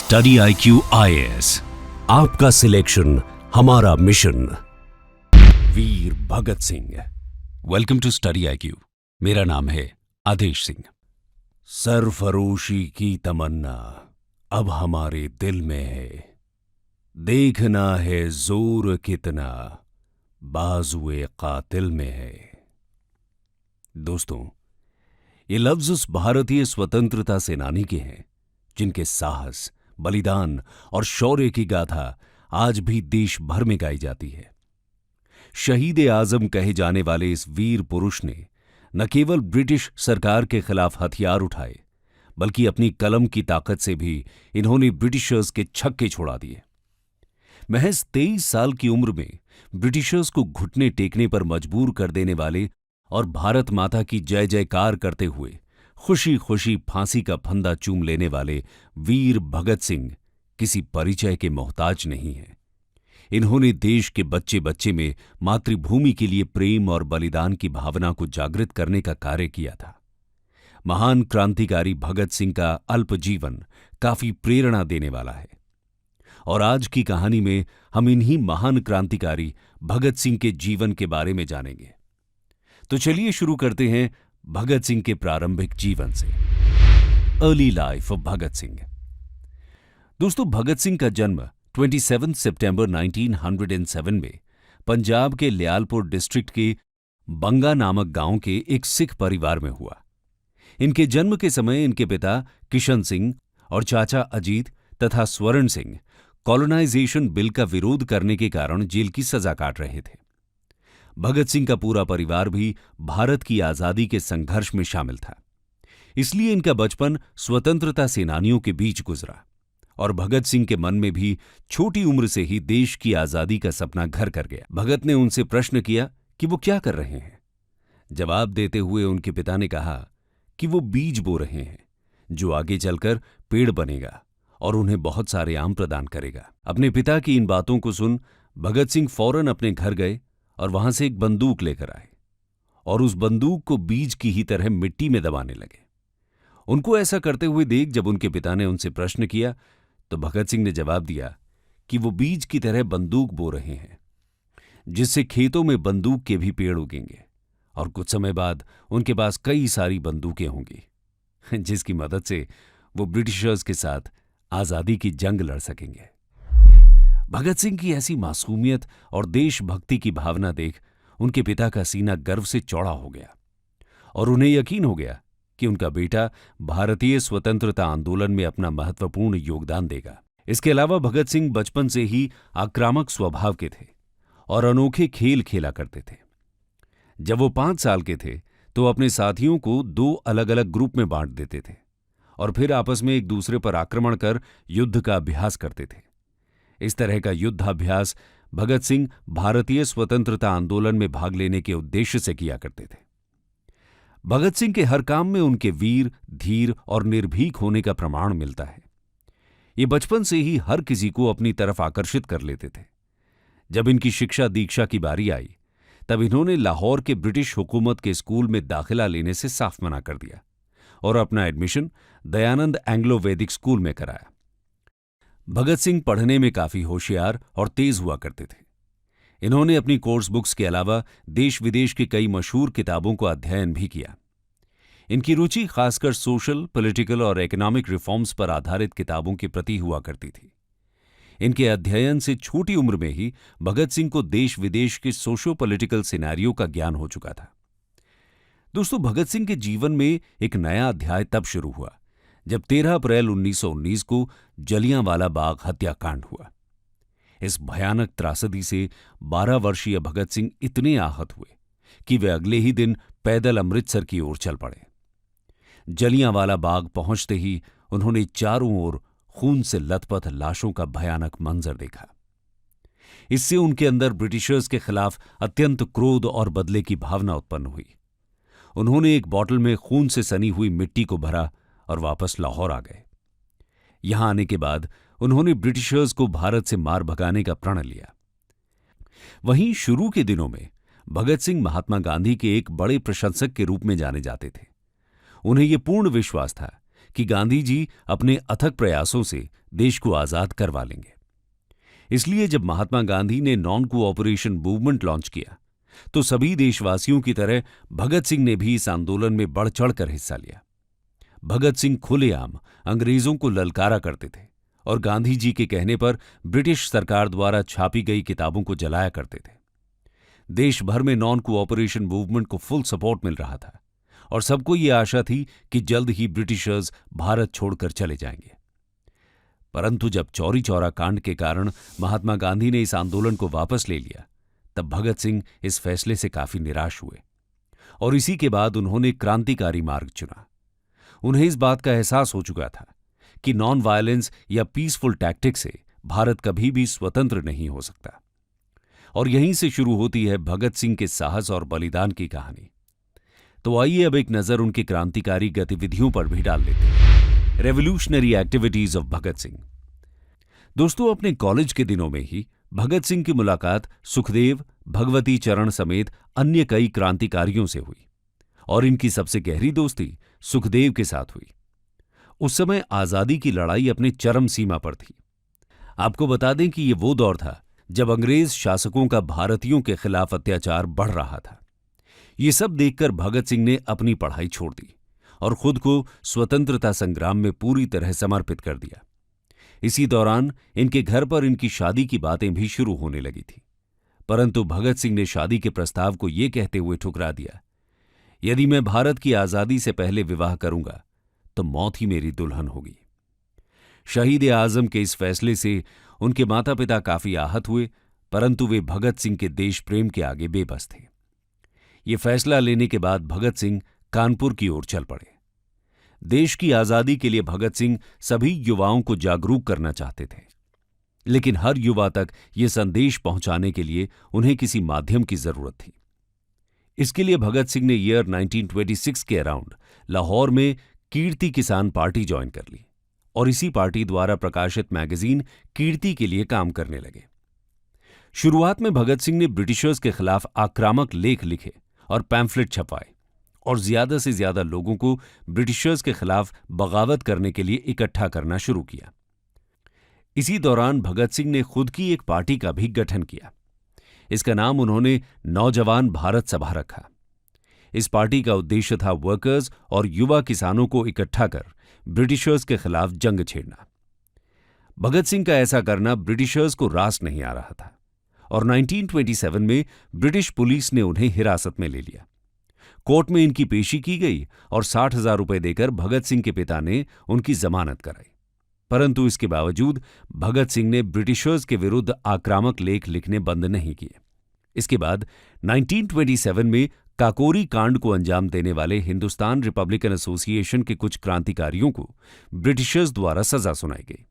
Study IQ IAS, आपका selection हमारा मिशन। Veer Bhagat Singh. Welcome to study IQ। मेरा नाम है आदेश सिंह। सरफरोशी की तमन्ना अब हमारे दिल में है, देखना है जोर कितना बाजुए कातिल में है। दोस्तों, ये लफ्ज उस भारतीय स्वतंत्रता सेनानी के हैं जिनके साहस, बलिदान और शौर्य की गाथा आज भी देश भर में गाई जाती है। शहीद आजम कहे जाने वाले इस वीर पुरुष ने न केवल ब्रिटिश सरकार के खिलाफ हथियार उठाए, बल्कि अपनी कलम की ताकत से भी इन्होंने ब्रिटिशर्स के छक्के छोड़ा दिए। महज 23 साल की उम्र में ब्रिटिशर्स को घुटने टेकने पर मजबूर कर देने वाले और भारत माता की जय जयकार करते हुए खुशी खुशी फांसी का फंदा चूम लेने वाले वीर भगत सिंह किसी परिचय के मोहताज नहीं हैं। इन्होंने देश के बच्चे बच्चे में मातृभूमि के लिए प्रेम और बलिदान की भावना को जागृत करने का कार्य किया था। महान क्रांतिकारी भगत सिंह का अल्प जीवन काफी प्रेरणा देने वाला है और आज की कहानी में हम इन्हीं महान क्रांतिकारी भगत सिंह के जीवन के बारे में जानेंगे। तो चलिए शुरू करते हैं भगत सिंह के प्रारंभिक जीवन से। Early life of Bhagat Singh. दोस्तों, भगत सिंह का जन्म 27 सितंबर 1907 में पंजाब के लियालपुर डिस्ट्रिक्ट के बंगा नामक गांव के एक सिख परिवार में हुआ। इनके जन्म के समय इनके पिता किशन सिंह और चाचा अजीत तथा स्वर्ण सिंह कॉलोनाइजेशन बिल का विरोध करने के कारण जेल की सजा काट रहे थे। भगत सिंह का पूरा परिवार भी भारत की आजादी के संघर्ष में शामिल था, इसलिए इनका बचपन स्वतंत्रता सेनानियों के बीच गुजरा और भगत सिंह के मन में भी छोटी उम्र से ही देश की आजादी का सपना घर कर गया। भगत ने उनसे प्रश्न किया कि वो क्या कर रहे हैं। जवाब देते हुए उनके पिता ने कहा कि वो बीज बो रहे हैं जो आगे चलकर पेड़ बनेगा और उन्हें बहुत सारे आम प्रदान करेगा। अपने पिता की इन बातों को सुन भगत सिंह फौरन अपने घर गए और वहां से एक बंदूक लेकर आए और उस बंदूक को बीज की ही तरह मिट्टी में दबाने लगे। उनको ऐसा करते हुए देख जब उनके पिता ने उनसे प्रश्न किया तो भगत सिंह ने जवाब दिया कि वो बीज की तरह बंदूक बो रहे हैं जिससे खेतों में बंदूक के भी पेड़ उगेंगे और कुछ समय बाद उनके पास कई सारी बंदूकें होंगी जिसकी मदद से वो ब्रिटिशर्स के साथ आजादी की जंग लड़ सकेंगे। भगत सिंह की ऐसी मासूमियत और देशभक्ति की भावना देख उनके पिता का सीना गर्व से चौड़ा हो गया और उन्हें यकीन हो गया कि उनका बेटा भारतीय स्वतंत्रता आंदोलन में अपना महत्वपूर्ण योगदान देगा। इसके अलावा भगत सिंह बचपन से ही आक्रामक स्वभाव के थे और अनोखे खेल खेला करते थे। जब वो 5 साल के थे तो अपने साथियों को 2 अलग अलग ग्रुप में बांट देते थे और फिर आपस में एक दूसरे पर आक्रमण कर युद्ध का अभ्यास करते थे। इस तरह का युद्धाभ्यास भगत सिंह भारतीय स्वतंत्रता आंदोलन में भाग लेने के उद्देश्य से किया करते थे। भगत सिंह के हर काम में उनके वीर, धीर और निर्भीक होने का प्रमाण मिलता है। ये बचपन से ही हर किसी को अपनी तरफ आकर्षित कर लेते थे। जब इनकी शिक्षा दीक्षा की बारी आई तब इन्होंने लाहौर के ब्रिटिश हुकूमत के स्कूल में दाखिला लेने से साफ मना कर दिया और अपना एडमिशन दयानंद एंग्लो वैदिक स्कूल में कराया। भगत सिंह पढ़ने में काफी होशियार और तेज हुआ करते थे। इन्होंने अपनी कोर्स बुक्स के अलावा देश विदेश की कई मशहूर किताबों को अध्ययन भी किया। इनकी रुचि खासकर सोशल, पॉलिटिकल और इकोनॉमिक रिफॉर्म्स पर आधारित किताबों के प्रति हुआ करती थी। इनके अध्ययन से छोटी उम्र में ही भगत सिंह को देश विदेश के सोशो पॉलिटिकल सिनेरियो का ज्ञान हो चुका था। दोस्तों, भगत सिंह के जीवन में एक नया अध्याय तब शुरू हुआ जब 13 अप्रैल 1919 को जलियांवाला बाग हत्याकांड हुआ। इस भयानक त्रासदी से 12 वर्षीय भगत सिंह इतने आहत हुए कि वे अगले ही दिन पैदल अमृतसर की ओर चल पड़े। जलियांवाला बाग पहुंचते ही उन्होंने चारों ओर खून से लथपथ लाशों का भयानक मंजर देखा। इससे उनके अंदर ब्रिटिशर्स के खिलाफ अत्यंत क्रोध और बदले की भावना उत्पन्न हुई। उन्होंने एक बॉटल में खून से सनी हुई मिट्टी को भरा और वापस लाहौर आ गए। यहां आने के बाद उन्होंने ब्रिटिशर्स को भारत से मार भगाने का प्रण लिया। वहीं शुरू के दिनों में भगत सिंह महात्मा गांधी के एक बड़े प्रशंसक के रूप में जाने जाते थे। उन्हें यह पूर्ण विश्वास था कि गांधी जी अपने अथक प्रयासों से देश को आजाद करवा लेंगे। इसलिए जब महात्मा गांधी ने नॉन कोऑपरेशन मूवमेंट लॉन्च किया तो सभी देशवासियों की तरह भगत सिंह ने भी इस आंदोलन में बढ़ चढ़कर हिस्सा लिया। भगत सिंह खुलेआम अंग्रेजों को ललकारा करते थे और गांधी जी के कहने पर ब्रिटिश सरकार द्वारा छापी गई किताबों को जलाया करते थे। देश भर में नॉन कोऑपरेशन मूवमेंट को फुल सपोर्ट मिल रहा था और सबको ये आशा थी कि जल्द ही ब्रिटिशर्स भारत छोड़कर चले जाएंगे। परंतु जब चौरी चौरा कांड के कारण महात्मा गांधी ने इस आंदोलन को वापस ले लिया, तब भगत सिंह इस फैसले से काफी निराश हुए और इसी के बाद उन्होंने क्रांतिकारी मार्ग चुना। उन्हें इस बात का एहसास हो चुका था कि नॉन वायलेंस या पीसफुल टैक्टिक से भारत कभी भी स्वतंत्र नहीं हो सकता। और यहीं से शुरू होती है भगत सिंह के साहस और बलिदान की कहानी। तो आइए अब एक नजर उनकी क्रांतिकारी गतिविधियों पर भी डाल लेते हैं। Revolutionary activities of Bhagat Singh. दोस्तों, अपने कॉलेज के दिनों में ही भगत सिंह की मुलाकात सुखदेव, भगवती चरण समेत अन्य कई क्रांतिकारियों से हुई और इनकी सबसे गहरी दोस्ती सुखदेव के साथ हुई। उस समय आजादी की लड़ाई अपने चरम सीमा पर थी। आपको बता दें कि ये वो दौर था जब अंग्रेज शासकों का भारतीयों के खिलाफ अत्याचार बढ़ रहा था। ये सब देखकर भगत सिंह ने अपनी पढ़ाई छोड़ दी और खुद को स्वतंत्रता संग्राम में पूरी तरह समर्पित कर दिया। इसी दौरान इनके घर पर इनकी शादी की बातें भी शुरू होने लगी थी, परंतु भगत सिंह ने शादी के प्रस्ताव को ये कहते हुए ठुकरा दिया, यदि मैं भारत की आजादी से पहले विवाह करूंगा तो मौत ही मेरी दुल्हन होगी। शहीद आजम के इस फैसले से उनके माता पिता काफी आहत हुए, परंतु वे भगत सिंह के देश प्रेम के आगे बेबस थे। ये फैसला लेने के बाद भगत सिंह कानपुर की ओर चल पड़े। देश की आजादी के लिए भगत सिंह सभी युवाओं को जागरूक करना चाहते थे, लेकिन हर युवा तक ये संदेश पहुंचाने के लिए उन्हें किसी माध्यम की जरूरत थी। इसके लिए भगत सिंह ने ईयर 1926 के अराउंड लाहौर में कीर्ति किसान पार्टी ज्वाइन कर ली और इसी पार्टी द्वारा प्रकाशित मैगजीन कीर्ति के लिए काम करने लगे। शुरुआत में भगत सिंह ने ब्रिटिशर्स के खिलाफ आक्रामक लेख लिखे और पैम्फलेट छपवाए और ज्यादा से ज्यादा लोगों को ब्रिटिशर्स के खिलाफ बगावत करने के लिए इकट्ठा करना शुरू किया। इसी दौरान भगत सिंह ने खुद की एक पार्टी का भी गठन किया। इसका नाम उन्होंने नौजवान भारत सभा रखा। इस पार्टी का उद्देश्य था वर्कर्स और युवा किसानों को इकट्ठा कर ब्रिटिशर्स के खिलाफ जंग छेड़ना। भगत सिंह का ऐसा करना ब्रिटिशर्स को रास नहीं आ रहा था और 1927 में ब्रिटिश पुलिस ने उन्हें हिरासत में ले लिया। कोर्ट में इनकी पेशी की गई और 60,000 रुपए देकर भगत सिंह के पिता ने उनकी जमानत कराई, परंतु इसके बावजूद भगत सिंह ने ब्रिटिशर्स के विरुद्ध आक्रामक लेख लिखने बंद नहीं किए। इसके बाद 1927 में काकोरी कांड को अंजाम देने वाले हिंदुस्तान रिपब्लिकन एसोसिएशन के कुछ क्रांतिकारियों को ब्रिटिशर्स द्वारा सजा सुनाई गई,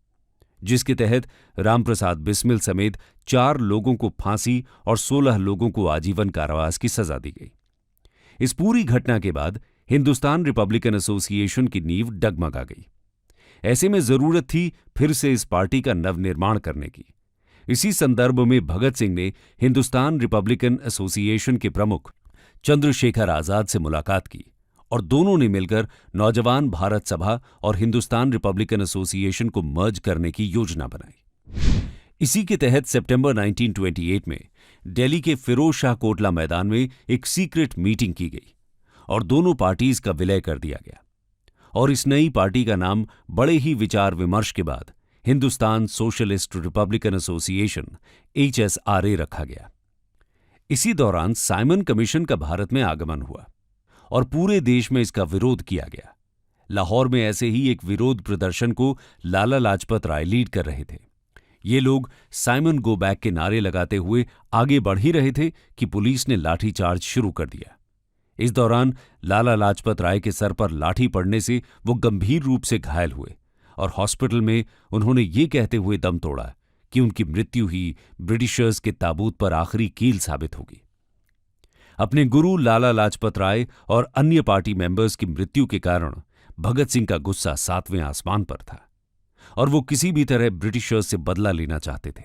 जिसके तहत रामप्रसाद बिस्मिल समेत 4 लोगों को फांसी और 16 लोगों को आजीवन कारावास की सजा दी गई। इस पूरी घटना के बाद हिंदुस्तान रिपब्लिकन एसोसिएशन की नींव डगमगा गई। ऐसे में जरूरत थी फिर से इस पार्टी का नवनिर्माण करने की। इसी संदर्भ में भगत सिंह ने हिंदुस्तान रिपब्लिकन एसोसिएशन के प्रमुख चंद्रशेखर आजाद से मुलाकात की और दोनों ने मिलकर नौजवान भारत सभा और हिंदुस्तान रिपब्लिकन एसोसिएशन को मर्ज करने की योजना बनाई। इसी के तहत सितंबर 1928 में दिल्ली के फिरोज शाह कोटला मैदान में एक सीक्रेट मीटिंग की गई और दोनों पार्टीज का विलय कर दिया गया और इस नई पार्टी का नाम बड़े ही विचार विमर्श के बाद Hindustan socialist Republican association HSRA रखा गया। इसी दौरान साइमन कमीशन का भारत में आगमन हुआ और पूरे देश में इसका विरोध किया गया। लाहौर में ऐसे ही एक विरोध प्रदर्शन को लाला लाजपत राय लीड कर रहे थे। ये लोग साइमन गो बैक के नारे लगाते हुए आगे बढ़ ही रहे थे कि पुलिस ने लाठीचार्ज शुरू कर दिया। इस दौरान लाला लाजपत राय के सर पर लाठी पड़ने से वो गंभीर रूप से घायल हुए और हॉस्पिटल में उन्होंने ये कहते हुए दम तोड़ा कि उनकी मृत्यु ही ब्रिटिशर्स के ताबूत पर आखिरी कील साबित होगी। अपने गुरु लाला लाजपत राय और अन्य पार्टी मेंबर्स की मृत्यु के कारण भगत सिंह का गुस्सा 7वें आसमान पर था और वो किसी भी तरह ब्रिटिशर्स से बदला लेना चाहते थे।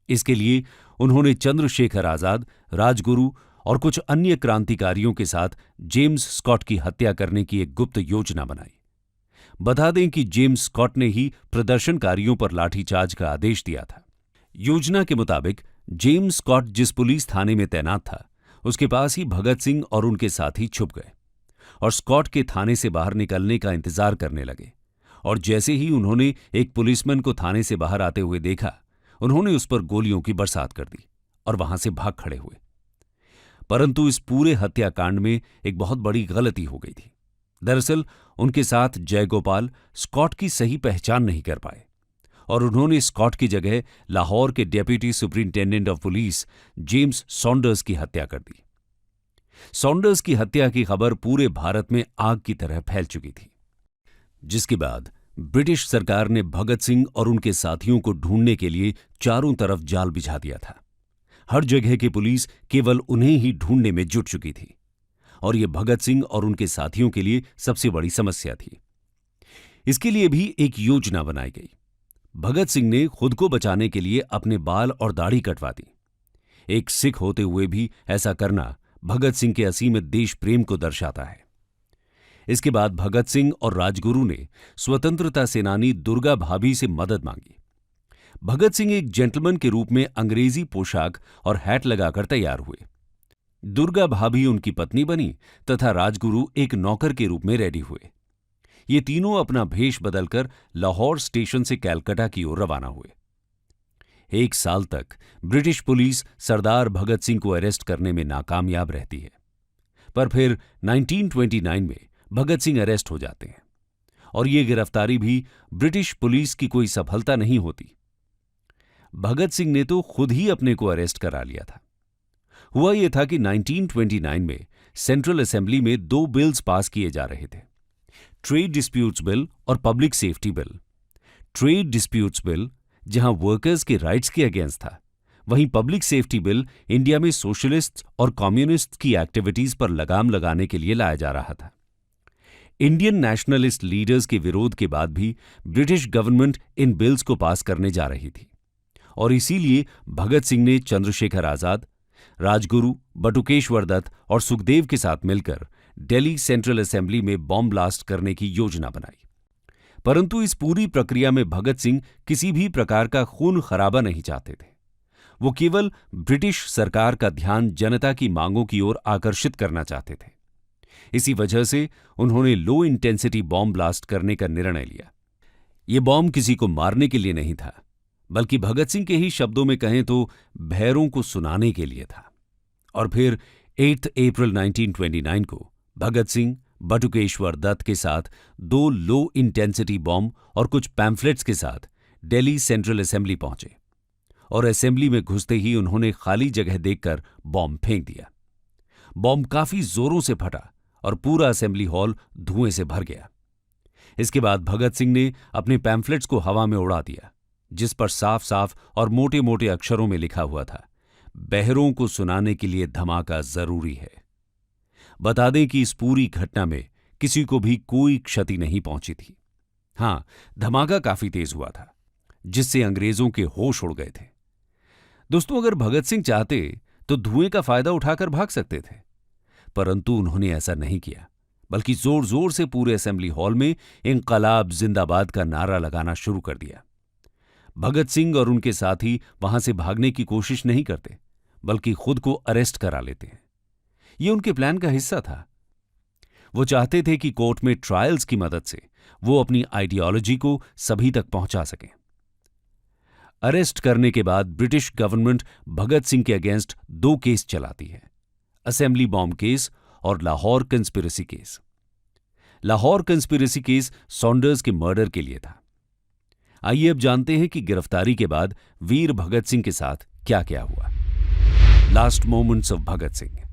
इसके लिए उन्होंने चंद्रशेखर आजाद, राजगुरु और कुछ अन्य क्रांतिकारियों के साथ जेम्स स्कॉट की हत्या करने की एक गुप्त योजना बनाई। बता दें कि जेम्स स्कॉट ने ही प्रदर्शनकारियों पर लाठीचार्ज का आदेश दिया था। योजना के मुताबिक जेम्स स्कॉट जिस पुलिस थाने में तैनात था, उसके पास ही भगत सिंह और उनके साथी छुप गए और स्कॉट के थाने से बाहर निकलने का इंतजार करने लगे। और जैसे ही उन्होंने एक पुलिसमैन को थाने से बाहर आते हुए देखा, उन्होंने उस पर गोलियों की बरसात कर दी और वहां से भाग खड़े हुए। परंतु इस पूरे हत्याकांड में एक बहुत बड़ी गलती हो गई थी। दरअसल उनके साथ जयगोपाल स्कॉट की सही पहचान नहीं कर पाए और उन्होंने स्कॉट की जगह लाहौर के deputy superintendent of police James Saunders की हत्या कर दी। सॉन्डर्स की हत्या की खबर पूरे भारत में आग की तरह फैल चुकी थी, जिसके बाद ब्रिटिश सरकार ने भगत सिंह और उनके साथियों को ढूंढने के लिए चारों तरफ जाल बिछा दिया था। हर जगह की पुलिस केवल उन्हें ही ढूंढने में जुट चुकी थी और यह भगत सिंह और उनके साथियों के लिए सबसे बड़ी समस्या थी। इसके लिए भी एक योजना बनाई गई। भगत सिंह ने खुद को बचाने के लिए अपने बाल और दाढ़ी कटवा दी। एक सिख होते हुए भी ऐसा करना भगत सिंह के असीम देश प्रेम को दर्शाता है। इसके बाद भगत सिंह और राजगुरु ने स्वतंत्रता सेनानी दुर्गा भाभी से मदद मांगी। भगत सिंह एक जेंटलमैन के रूप में अंग्रेजी पोशाक और हैट लगाकर तैयार हुए। दुर्गा भाभी उनकी पत्नी बनी तथा राजगुरु एक नौकर के रूप में रेडी हुए। ये तीनों अपना भेष बदलकर लाहौर स्टेशन से कलकत्ता की ओर रवाना हुए। 1 साल तक ब्रिटिश पुलिस सरदार भगत सिंह को अरेस्ट करने में नाकामयाब रहती है, पर फिर 1929 में भगत सिंह अरेस्ट हो जाते हैं और ये गिरफ्तारी भी ब्रिटिश पुलिस की कोई सफलता नहीं होती। भगत सिंह ने तो खुद ही अपने को अरेस्ट करा लिया था। हुआ यह था कि 1929 में सेंट्रल असेंबली में 2 बिल्स पास किए जा रहे थे, ट्रेड डिस्प्यूट्स बिल और public safety bill. Trade disputes bill जहां वर्कर्स के राइट्स के अगेंस्ट था, वहीं पब्लिक सेफ्टी बिल इंडिया में सोशलिस्ट और कम्युनिस्ट की एक्टिविटीज पर लगाम लगाने के लिए लाया जा रहा था। इंडियन नेशनलिस्ट लीडर्स के विरोध के बाद भी ब्रिटिश गवर्नमेंट इन बिल्स को पास करने जा रही थी और इसीलिए भगत सिंह ने चंद्रशेखर आजाद, राजगुरु, बटुकेश्वर दत्त और सुखदेव के साथ मिलकर दिल्ली सेंट्रल असेंबली में बॉम्ब ब्लास्ट करने की योजना बनाई। परंतु इस पूरी प्रक्रिया में भगत सिंह किसी भी प्रकार का खून खराबा नहीं चाहते थे। वो केवल ब्रिटिश सरकार का ध्यान जनता की मांगों की ओर आकर्षित करना चाहते थे। इसी वजह से उन्होंने लो इंटेंसिटी बॉम्ब ब्लास्ट करने का निर्णय लिया। ये बॉम्ब किसी को मारने के लिए नहीं था, बल्कि भगत सिंह के ही शब्दों में कहें तो भैरों को सुनाने के लिए था। और फिर 8 अप्रैल 1929 को भगत सिंह बटुकेश्वर दत्त के साथ 2 लो इंटेंसिटी बॉम्ब और कुछ पैम्फलेट्स के साथ दिल्ली सेंट्रल असेंबली पहुंचे और असेंबली में घुसते ही उन्होंने खाली जगह देखकर बॉम्ब फेंक दिया। बॉम्ब काफी जोरों से फटा और पूरा असेंबली हॉल धुएं से भर गया। इसके बाद भगत सिंह ने अपने पैम्फलेट्स को हवा में उड़ा दिया, जिस पर साफ साफ और मोटे मोटे अक्षरों में लिखा हुआ था, बहरों को सुनाने के लिए धमाका जरूरी है। बता दें कि इस पूरी घटना में किसी को भी कोई क्षति नहीं पहुंची थी। हां, धमाका काफी तेज हुआ था, जिससे अंग्रेजों के होश उड़ गए थे। दोस्तों, अगर भगत सिंह चाहते तो धुएं का फायदा उठाकर भाग सकते थे, परंतु उन्होंने ऐसा नहीं किया, बल्कि जोर जोर से पूरे असेंबली हॉल में इंकलाब जिंदाबाद का नारा लगाना शुरू कर दिया। भगत सिंह और उनके साथी वहां से भागने की कोशिश नहीं करते, बल्कि खुद को अरेस्ट करा लेते हैं। यह उनके प्लान का हिस्सा था। वो चाहते थे कि कोर्ट में ट्रायल्स की मदद से वो अपनी आइडियोलॉजी को सभी तक पहुंचा सकें। अरेस्ट करने के बाद ब्रिटिश गवर्नमेंट भगत सिंह के अगेंस्ट 2 केस चलाती है, असेंबली बॉम्ब केस और Lahore conspiracy case. Lahore conspiracy case Saunders के मर्डर के लिए था। आइए अब जानते हैं कि गिरफ्तारी के बाद वीर भगत सिंह के साथ क्या क्या हुआ। Last moments of Bhagat Singh.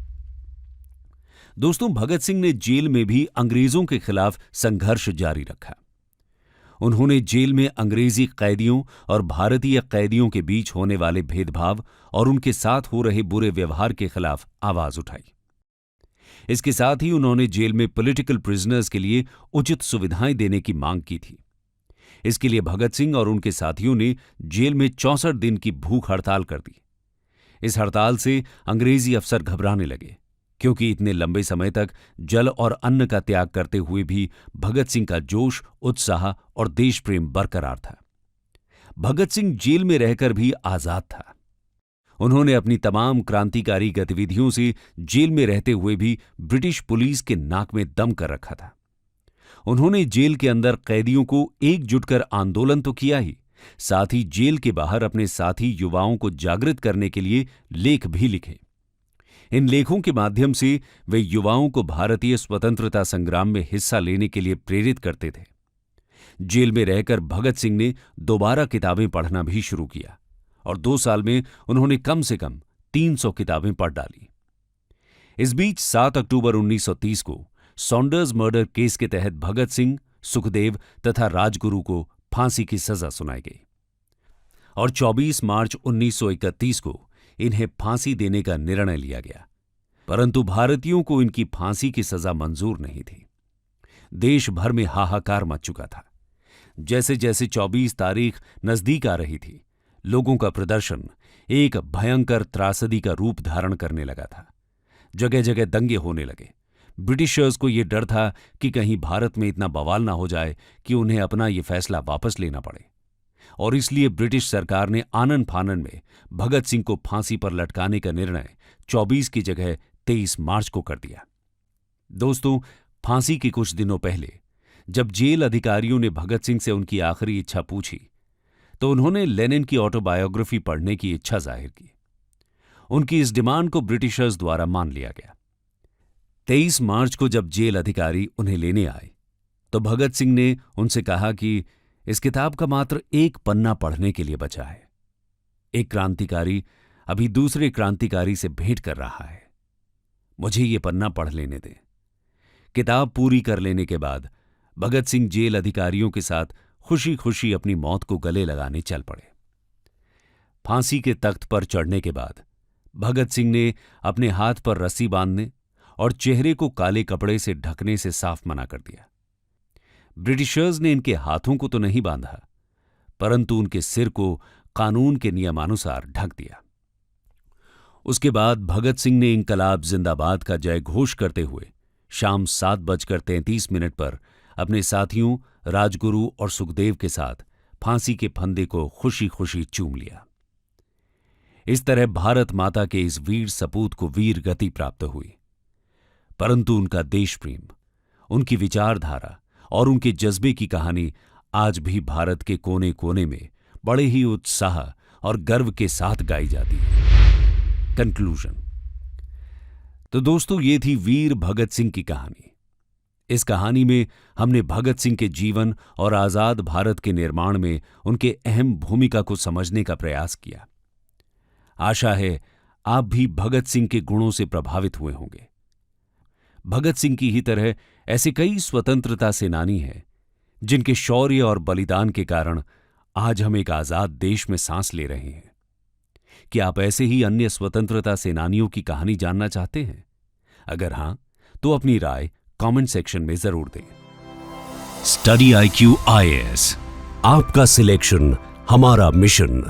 दोस्तों, भगत सिंह ने जेल में भी अंग्रेजों के खिलाफ संघर्ष जारी रखा। उन्होंने जेल में अंग्रेजी कैदियों और भारतीय कैदियों के बीच होने वाले भेदभाव और उनके साथ हो रहे बुरे व्यवहार के खिलाफ आवाज उठाई। इसके साथ ही उन्होंने जेल में पॉलिटिकल प्रिजनर्स के लिए उचित सुविधाएं देने की मांग की थी। इसके लिए भगत सिंह और उनके साथियों ने जेल में 64 दिन की भूख हड़ताल कर दी। इस हड़ताल से अंग्रेजी अफसर घबराने लगे क्योंकि इतने लंबे समय तक जल और अन्न का त्याग करते हुए भी भगत सिंह का जोश, उत्साह और देश प्रेम बरकरार था। भगत सिंह जेल में रहकर भी आजाद था। उन्होंने अपनी तमाम क्रांतिकारी गतिविधियों से जेल में रहते हुए भी ब्रिटिश पुलिस के नाक में दम कर रखा था। उन्होंने जेल के अंदर कैदियों को एकजुट कर आंदोलन तो किया ही, साथ ही जेल के बाहर अपने साथी युवाओं को जागृत करने के लिए लेख भी लिखे। इन लेखों के माध्यम से वे युवाओं को भारतीय स्वतंत्रता संग्राम में हिस्सा लेने के लिए प्रेरित करते थे। जेल में रहकर भगत सिंह ने दोबारा किताबें पढ़ना भी शुरू किया और 2 साल में उन्होंने कम से कम 300 किताबें पढ़ डाली। इस बीच 7 अक्टूबर 1930 को सॉन्डर्स मर्डर केस के तहत भगत सिंह, सुखदेव तथा राजगुरु को फांसी की सजा सुनाई गई और 24 मार्च 1931 को इन्हें फांसी देने का निर्णय लिया गया। परंतु भारतीयों को इनकी फांसी की सजा मंजूर नहीं थी। देश भर में हाहाकार मच चुका था। जैसे जैसे 24 तारीख नजदीक आ रही थी, लोगों का प्रदर्शन एक भयंकर त्रासदी का रूप धारण करने लगा था। जगह जगह दंगे होने लगे। ब्रिटिशर्स को यह डर था कि कहीं भारत में इतना बवाल ना हो जाए कि उन्हें अपना यह फैसला वापस लेना पड़े, और इसलिए ब्रिटिश सरकार ने आनन फानन में भगत सिंह को फांसी पर लटकाने का निर्णय 24 की जगह 23 मार्च को कर दिया। दोस्तों, फांसी के कुछ दिनों पहले जब जेल अधिकारियों ने भगत सिंह से उनकी आखिरी इच्छा पूछी, तो उन्होंने लेनिन की ऑटोबायोग्राफी पढ़ने की इच्छा जाहिर की। उनकी इस डिमांड को ब्रिटिशर्स द्वारा मान लिया गया। 23 मार्च को जब जेल अधिकारी उन्हें लेने आए, तो भगत सिंह ने उनसे कहा कि इस किताब का मात्र एक पन्ना पढ़ने के लिए बचा है। एक क्रांतिकारी अभी दूसरे क्रांतिकारी से भेंट कर रहा है, मुझे ये पन्ना पढ़ लेने दें। किताब पूरी कर लेने के बाद भगत सिंह जेल अधिकारियों के साथ खुशी खुशी अपनी मौत को गले लगाने चल पड़े। फांसी के तख्त पर चढ़ने के बाद भगत सिंह ने अपने हाथ पर रस्सी बांधने और चेहरे को काले कपड़े से ढकने से साफ मना कर दिया। ब्रिटिशर्स ने इनके हाथों को तो नहीं बांधा, परंतु उनके सिर को कानून के नियमानुसार ढक दिया। उसके बाद भगत सिंह ने इंकलाब जिंदाबाद का जय घोष करते हुए शाम 7:33 पर अपने साथियों राजगुरु और सुखदेव के साथ फांसी के फंदे को खुशी खुशी चूम लिया। इस तरह भारत माता के इस वीर सपूत को वीर गति प्राप्त हुई। परंतु उनका देश प्रेम, उनकी विचारधारा और उनके जज्बे की कहानी आज भी भारत के कोने कोने में बड़े ही उत्साह और गर्व के साथ गाई जाती है। कंक्लूजन। तो दोस्तों, ये थी वीर भगत सिंह की कहानी। इस कहानी में हमने भगत सिंह के जीवन और आजाद भारत के निर्माण में उनके अहम भूमिका को समझने का प्रयास किया। आशा है आप भी भगत सिंह के गुणों से प्रभावित हुए होंगे। भगत सिंह की ही तरह ऐसे कई स्वतंत्रता सेनानी हैं जिनके शौर्य और बलिदान के कारण आज हम एक आजाद देश में सांस ले रहे हैं। क्या आप ऐसे ही अन्य स्वतंत्रता सेनानियों की कहानी जानना चाहते हैं? अगर हां, तो अपनी राय कमेंट सेक्शन में जरूर दें। स्टडी IQ IAS, आपका सिलेक्शन हमारा मिशन।